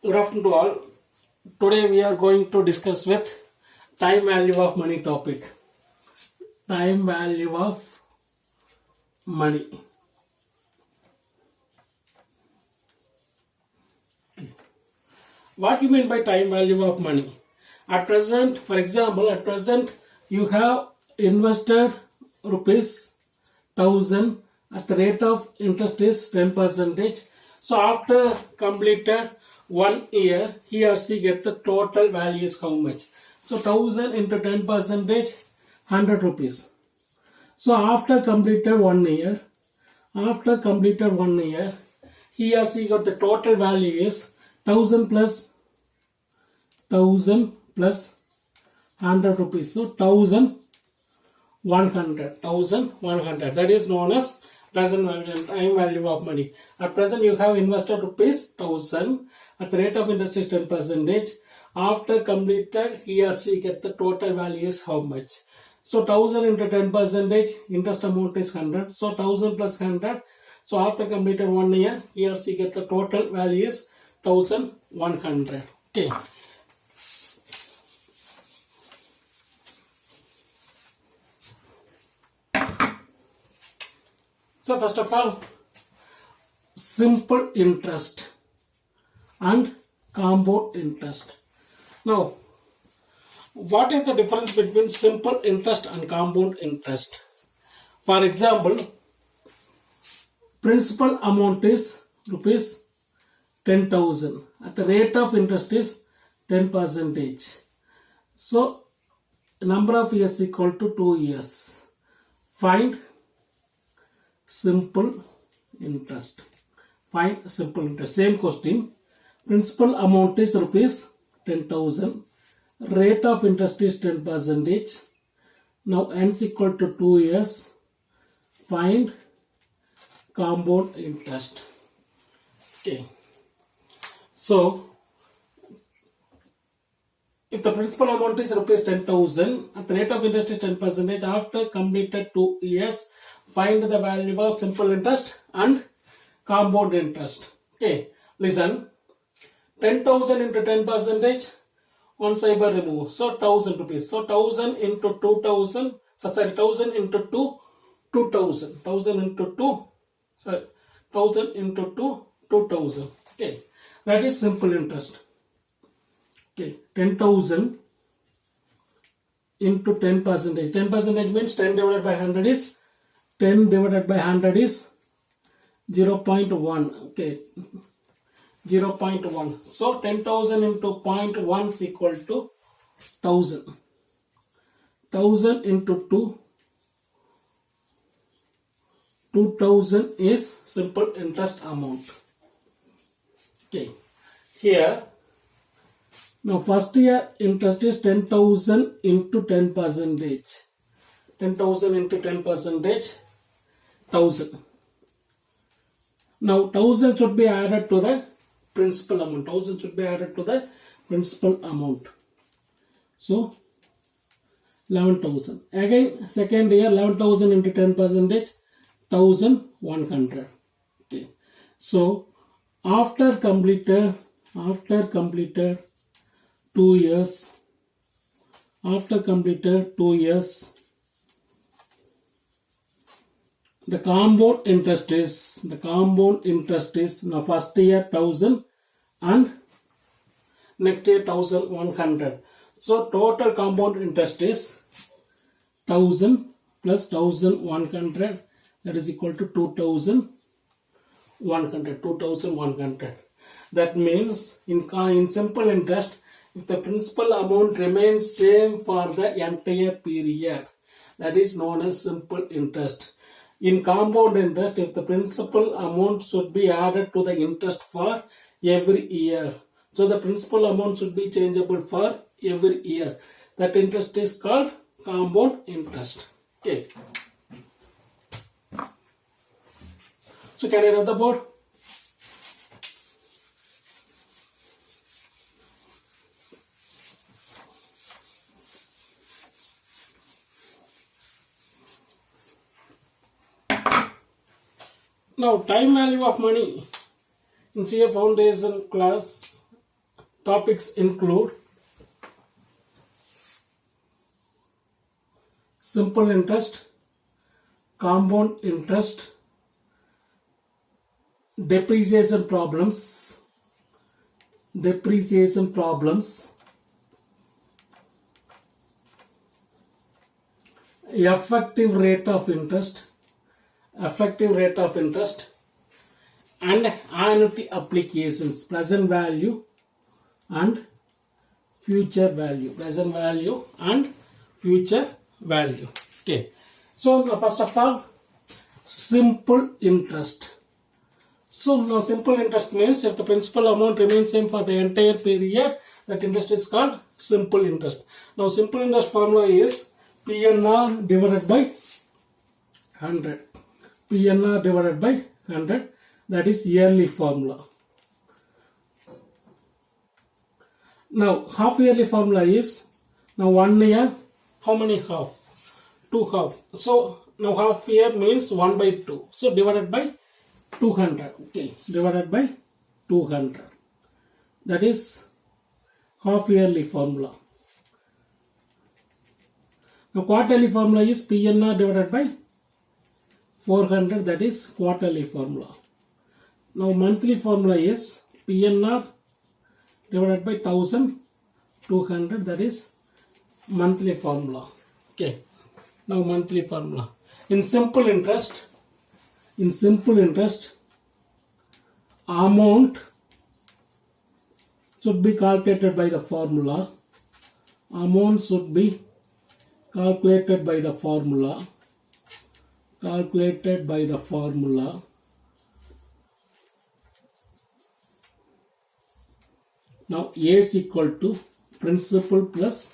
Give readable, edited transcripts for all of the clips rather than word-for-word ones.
Good afternoon to all. Today we are going to discuss with time value of money topic. Time value of money. What you mean by time value of money? At present, for example, at present you have invested rupees 1000 at the rate of interest is 10%. So after completed 1 year, he or she get the total value is how much? So 1000 into 10%, 100 rupees. So after completed 1 year, he or she got the total value is 1000 plus 100 rupees. So 1100. That is known as present value and time value of money. At present, you have invested rupees 1000 at the rate of interest is 10%. After completed, he or she get the total value is how much? So 1000 into 10%, interest amount is 100. So 1000 plus 100. So after completed 1 year, he or she get the total value is 1100. Okay. So first of all, simple interest and compound interest. Now, what is the difference between simple interest and compound interest? For example, principal amount is rupees 10,000. At the rate of interest is 10%. So, number of years equal to 2 years. Find simple interest. Find simple interest. Same question. Principal amount is rupees 10,000. Rate of interest is 10%. Now n is equal to 2 years. Find compound interest. Okay. So if the principal amount is rupees 10,000, at the rate of interest is 10%, after completed 2 years, find the value of simple interest and compound interest. Okay, listen. 10,000 into 10%, one cyber remove. So 1000 rupees. So 1000 into 2000. Sorry, 1000 into 2, 2000. 1000 into 2. Sorry, 1000 into 2, 2000. Okay, that is simple interest. Okay, 10,000 into 10%. 10% means 10 divided by 100 is 10 divided by 100 is 0.1. Okay, 0.1. So 10,000 into 0.1 is equal to 1000. 1000 into 2, 2000 is simple interest amount. Okay, here now first year interest is 10,000 into 10%. 10,000 into 10%, 1000. Now 1000 should be added to the principal amount. 1000 should be added to the principal amount. So 11,000. Again second year 11,000 into 10%, 1,100. Okay. So after completed 2 years, the compound interest is now first year 1000 and next year 1,100. So total compound interest is 1000 plus 1,100, that is equal to 2,100. That means in simple interest, if the principal amount remains same for the entire period, that is known as simple interest. In compound interest, if the principal amount should be added to the interest for every year, so the principal amount should be changeable for every year. That interest is called compound interest. Okay. So can I write the board? Now, time value of money in CA foundation class Topics include simple interest, compound interest, depreciation problems, effective rate of interest, and annuity applications, present value and future value, Okay, so now first of all, simple interest. So now simple interest means if the principal amount remains same for the entire period, that interest is called simple interest. Now simple interest formula is PNR divided by 100. PNR divided by 100, that is yearly formula. Now half yearly formula is, now 1 year, how many half? 2 half. So now half year means 1 by 2. So divided by 200. Okay, divided by 200. That is half yearly formula. Now quarterly formula is PNR divided by 400. That is quarterly formula. Now monthly formula is PNR divided by 1200. That is monthly formula. Okay. Now monthly formula. In simple interest, amount should be calculated by the formula. Now A is equal to principal plus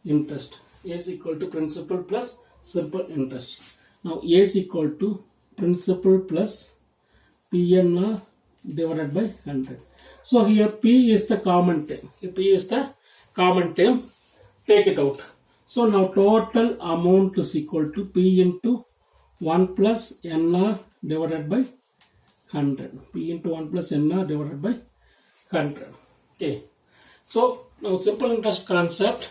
interest. A is equal to principal plus simple interest. Now A is equal to principal plus PNR divided by 100. So here P is the common term. Take it out. So now total amount is equal to P into 1 plus NR divided by 100. P into 1 plus NR divided by 100. Okay. So now simple interest concept.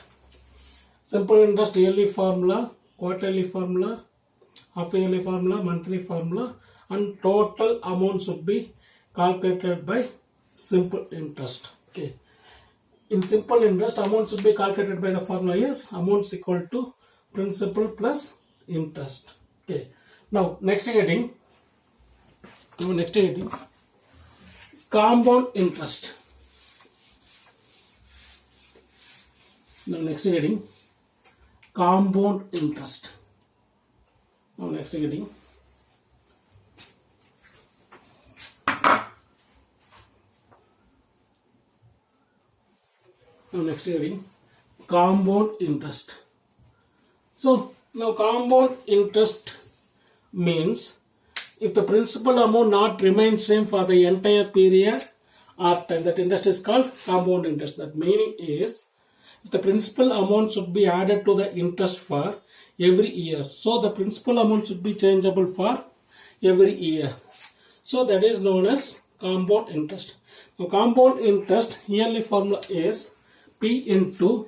Simple interest yearly formula, quarterly formula, half yearly formula, monthly formula, and total amount should be calculated by simple interest. Okay. In simple interest, amount should be calculated by the formula is amount is equal to principal plus interest. Okay. Now next heading, compound interest. Now next heading, compound interest. Now next heading, compound interest. So now compound interest means if the principal amount not remains same for the entire period or time, that interest is called compound interest. That meaning is if the principal amount should be added to the interest for every year. So the principal amount should be changeable for every year. So that is known as compound interest. Now compound interest yearly formula is P into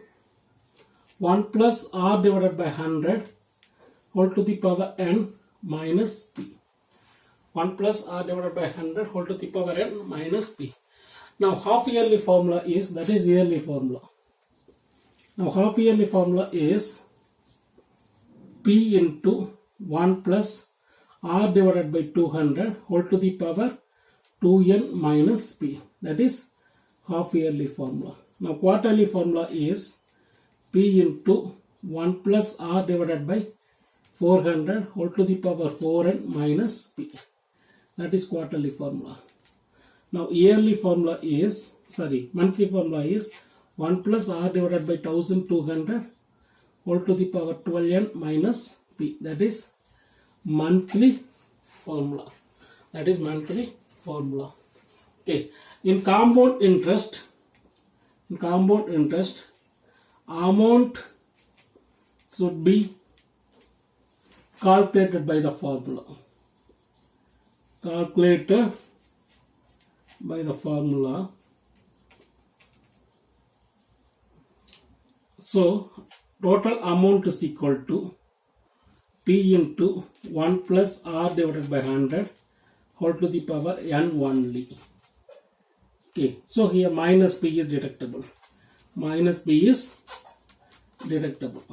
1 plus R divided by 100 whole to the power n minus P. 1 plus R divided by 100 whole to the power n minus P. Now half yearly formula is, that is yearly formula. Now half yearly formula is P into 1 plus R divided by 200 whole to the power 2n minus P. That is half yearly formula. Now quarterly formula is P into 1 plus R divided by 400 whole to the power 4n minus P. That is quarterly formula. Now monthly formula is 1 plus R divided by 1200 whole to the power 12n minus P. That is monthly formula. Okay. In compound interest, amount should be calculated by the formula. So total amount is equal to P into 1 plus R divided by 100 whole to the power n only. Okay, so here minus P is deductible. Minus P is deductible.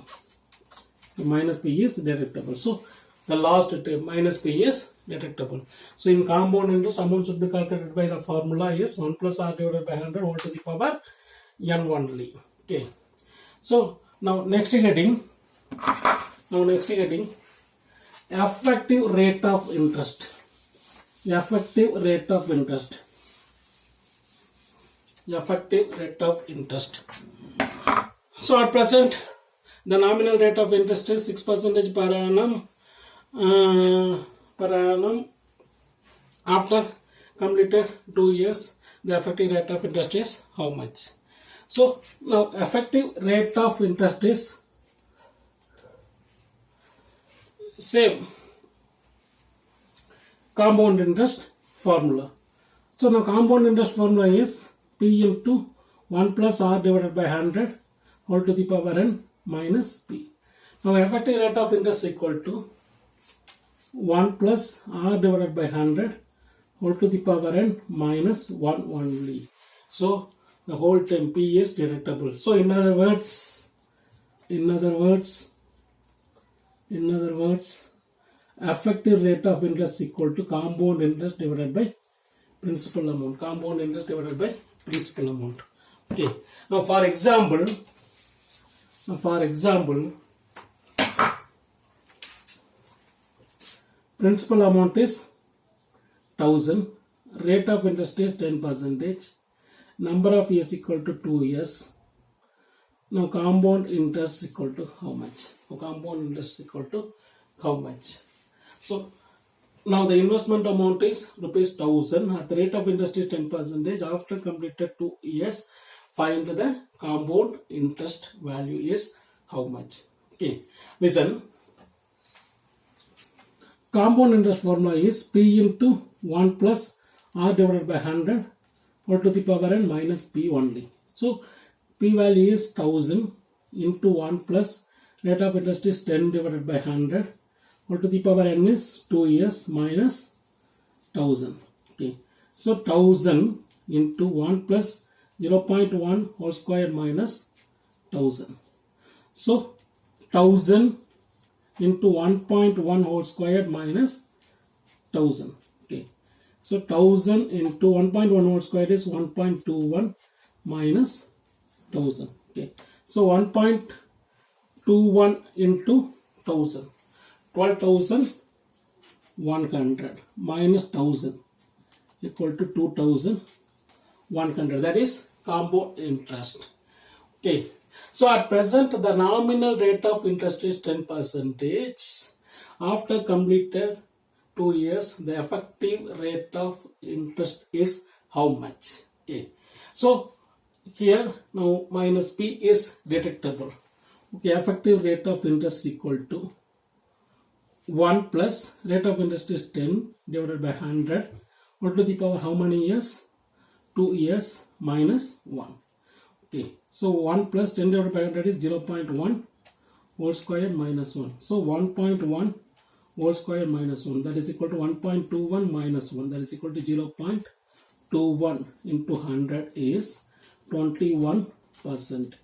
Minus P is deductible. So the last term minus P is deductible. So in compound interest, amount should be calculated by the formula is 1 plus R divided by 100 whole to the power n only. Okay. So now next heading. Effective rate of interest. Effective rate of interest. Effective rate of interest. So at present, the nominal rate of interest is 6% per annum. After completed 2 years, the effective rate of interest is how much? So now effective rate of interest is same compound interest formula. So now compound interest formula is P into 1 plus R divided by 100 whole to the power n minus P. Now effective rate of interest is equal to 1 plus R divided by 100 whole to the power n minus 1 only. So the whole term P is deductible. So in other words, effective rate of interest equal to compound interest divided by principal amount. Compound interest divided by principal amount. Okay. Now for example, principal amount is 1000. Rate of interest is 10%. Number of years equal to 2 years. Now compound interest equal to how much? Compound interest equal to how much? So now the investment amount is rupees 1000. At the rate of interest is 10%. After completed 2 years, find the compound interest value is how much? Okay, listen. Compound interest formula is P into 1 plus R divided by 100 whole to the power n minus P only. So P value is 1000 into 1 plus rate of interest is 10 divided by 100 whole to the power n is 2 years minus 1000. Okay. So 1000 into 1 plus 0.1 whole square minus 1000. So 1000 into 1.1 whole square minus 1000. Okay. So 1000 into 1.1 whole square is 1.21 minus 1000. Okay. So 1.21 into 1000. 12,100 minus 1000 equal to 2,100. That is compound interest. Okay. So at present the nominal rate of interest is 10%. After completed 2 years, the effective rate of interest is how much? Okay. So here now minus P is deductible. Okay. Effective rate of interest equal to 1 plus rate of interest is 10 divided by 100 whole to the power how many years? 2 years minus 1. Okay. So 1 plus 10 divided by 100 is 0.1 whole square minus 1. So 1.1 whole square minus 1, that is equal to 1.21 minus 1, that is equal to 0.21 into 100 is 21%.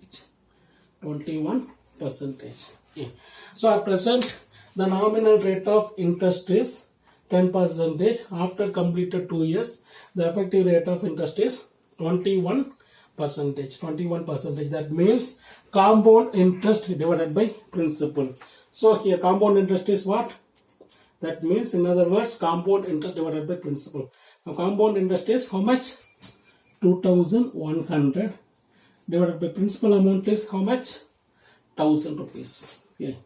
21%. Okay. So at present the nominal rate of interest is 10%. After completed 2 years, the effective rate of interest is 21%. 21%. That means compound interest divided by principal. So here compound interest is what? That means in other words compound interest divided by principal. Now compound interest is how much? 2,100 divided by principal amount is how much? 1000 rupees. Okay.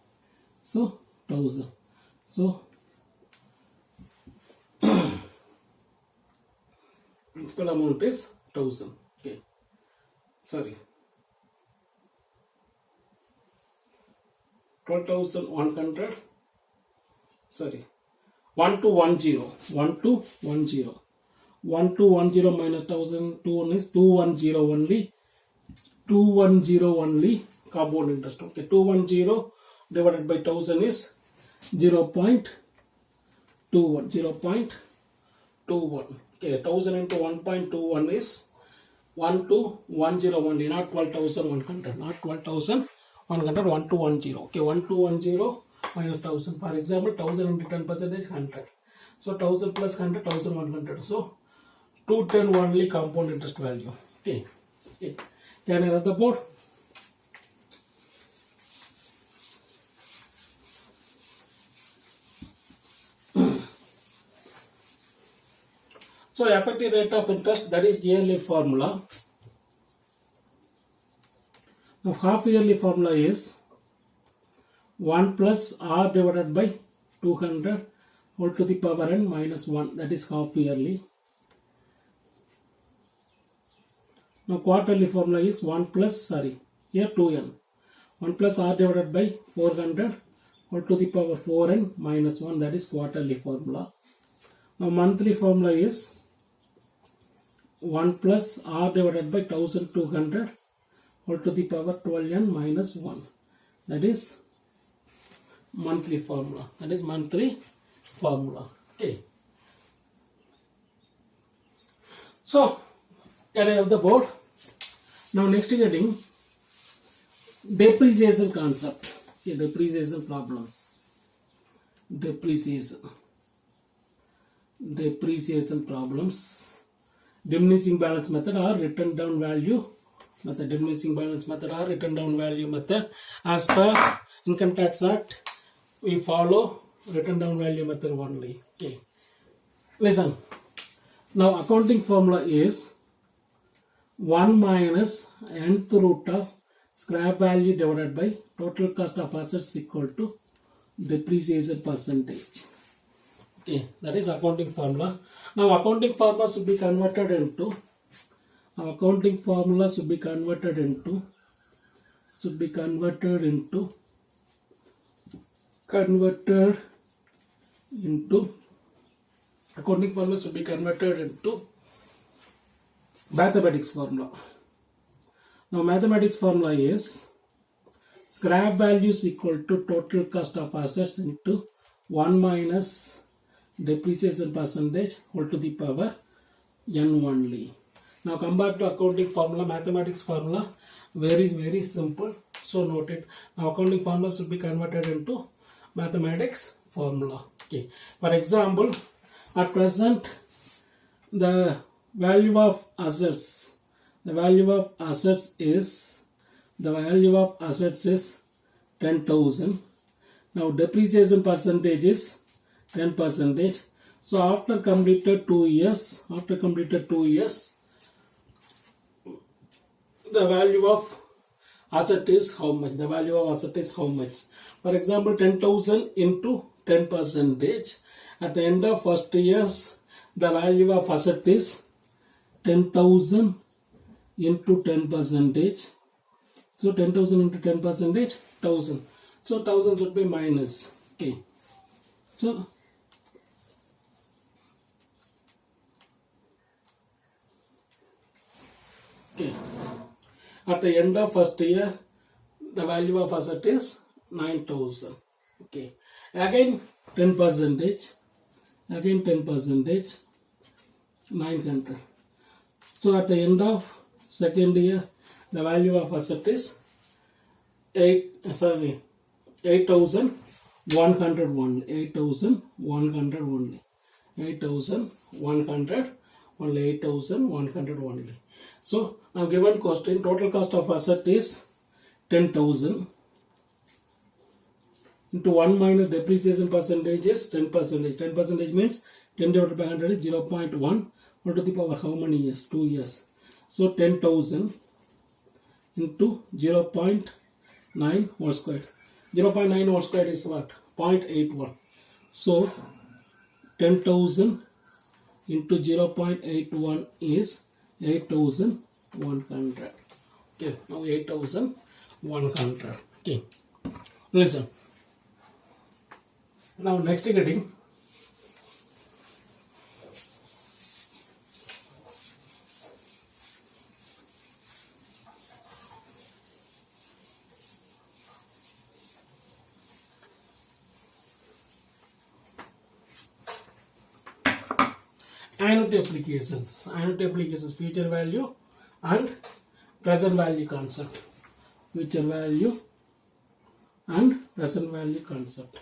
So 1000. So principal amount is 1000. Okay. Sorry. 12,100. Sorry. 1210. 1210. 1210 minus 1000. 2 1 is 210 only. 210 only. compound interest. Okay, 210 divided by 1000 is 0.21. 0.21. Okay, 1000 into 1.21 is 1210 only, not 12,100, not 12,100, 1210. Okay, 1210 minus 1000. For example, 1000 into 10% is 100. So 1000 plus 100, 1100. So 210 only compound interest value. Okay. Okay. Can I run the board? So effective rate of interest, that is yearly formula. Now half yearly formula is 1 plus r divided by 200 whole to the power n minus 1, that is half yearly. Now quarterly formula is 1 plus, here 2n. 1 plus r divided by 400 whole to the power 4n minus 1, that is quarterly formula. Now monthly formula is 1 plus r divided by 1200 whole to the power 12n minus 1, that is monthly formula. That is monthly formula. Okay. So, can I have the board? Now next heading, depreciation concept. Okay, depreciation problems. Depreciation problems. Diminishing balance method or written down value method. Diminishing balance method or written down value method. As per Income Tax Act, we follow written down value method only. Okay. Listen. Now accounting formula is 1 minus nth root of scrap value divided by total cost of assets equal to depreciation percentage. Okay, that is accounting formula. Now accounting formula should be converted into mathematics formula. Now mathematics formula is scrap value is equal to total cost of assets into 1 minus depreciation percentage whole to the power n only. Now come back to accounting formula, mathematics formula, very simple. So note it. Now accounting formula should be converted into mathematics formula. Okay. For example, at present the value of assets is 10,000. Now depreciation percentage is 10%. So after completed 2 years, the value of asset is how much? For example, 10,000 into 10%. At the end of first years, the value of asset is 10,000 into 10%. So 10,000 into 10%, 1,000. So 1,000 should be minus. Okay. So okay. At the end of first year, the value of asset is 9,000. Okay. Again 10%. 900. So at the end of second year, the value of asset is 8,100 only. 8,100 only. 8,100 only. 8,100 only. So now given question, total cost of asset is 10,000 into 1 minus depreciation percentage is 10%. 10% means 10 divided by 100 is 0.1. 1 to the power how many years? 2 years. So 10,000 into 0.9 whole square. 0.9 whole square is what? 0.81. So 10,000 into 0.81 is 8,100. Okay, now 8,100. Okay, listen. Now next heading. annuity applications. Annuity applications, future value and present value concept. Future value and present value concept.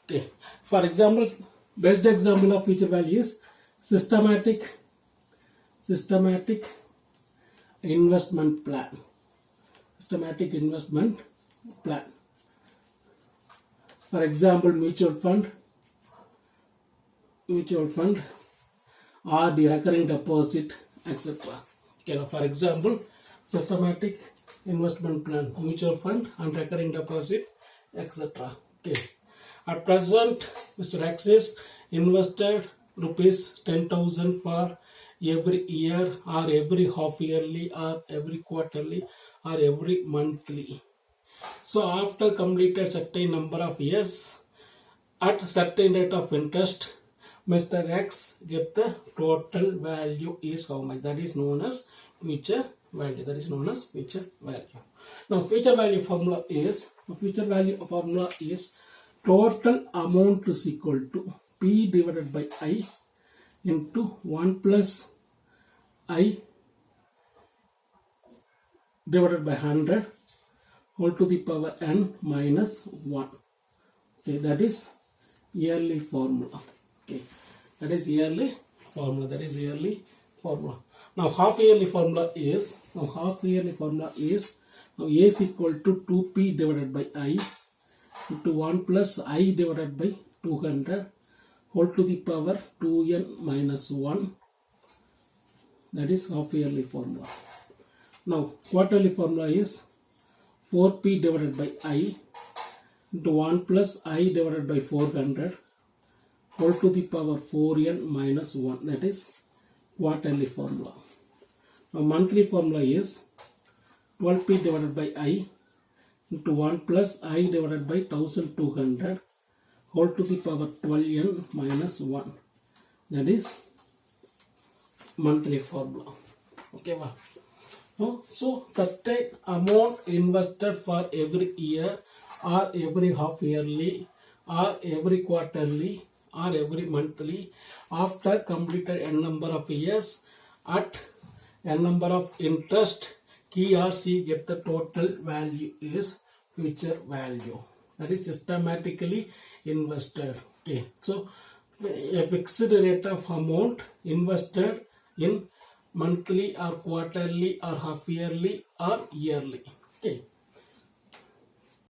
Okay. For example, best example of future value is systematic investment plan. Systematic investment plan. For example, mutual fund, RD, recurring deposit, etc. Okay, now for example, systematic investment plan, mutual fund and recurring deposit, etc. Okay. At present, Mr. X is invested rupees 10,000 for every year or every half yearly or every quarterly or every monthly. So after completed certain number of years at certain rate of interest, Mr. X get the total value is how much? That is known as future value. Now future value formula is total amount is equal to P divided by I into 1 plus I divided by 100 whole to the power n minus 1. Okay, that is yearly formula. Okay, that is yearly formula. Now half yearly formula is now A is equal to 2P divided by I into 1 plus I divided by 200 whole to the power 2n minus 1. That is half yearly formula. Now quarterly formula is 4P divided by I into 1 plus I divided by 400 whole to the power 4n minus 1. That is quarterly formula. Now monthly formula is 12P divided by I into 1 plus I divided by 1200 whole to the power 12n minus 1. That is monthly formula. Okay, wow. So certain amount invested for every year or every half yearly or every quarterly or every monthly after completed n number of years at n number of interest, he or she get the total value is future value. That is systematically invested. Okay, so a fixed rate of amount invested in monthly or quarterly or half yearly or yearly. Okay,